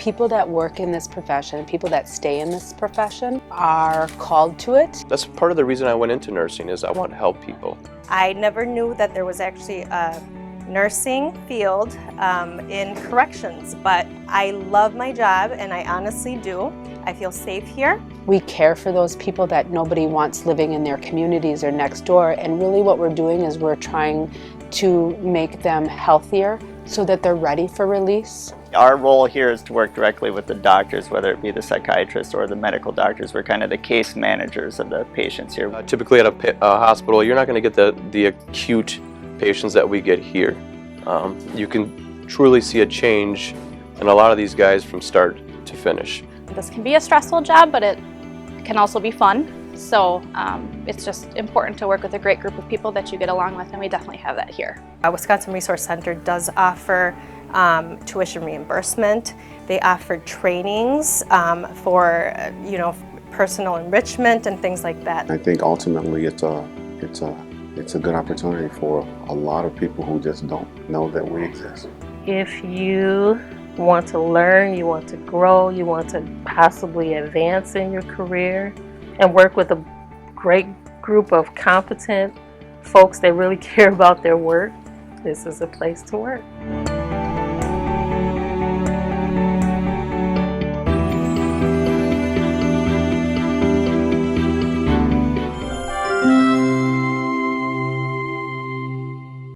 People that work in this profession, people that stay in this profession are called to it. That's part of the reason I went into nursing, is I want to help people. I never knew that there was actually a nursing field in corrections, but I love my job, and I honestly do. I feel safe here. We care for those people that nobody wants living in their communities or next door, and really what we're doing is we're trying to make them healthier so that they're ready for release. Our role here is to work directly with the doctors, whether it be the psychiatrists or the medical doctors. We're kind of the case managers of the patients here. Typically at a hospital, you're not going to get the acute patients that we get here. You can truly see a change in a lot of these guys from start to finish. This can be a stressful job, but it can also be fun. So it's just important to work with a great group of people that you get along with, and we definitely have that here. Wisconsin Resource Center does offer tuition reimbursement. They offer trainings for personal enrichment and things like that. I think ultimately it's a good opportunity for a lot of people who just don't know that we exist. If you want to learn, you want to grow, you want to possibly advance in your career and work with a great group of competent folks that really care about their work, this is a place to work.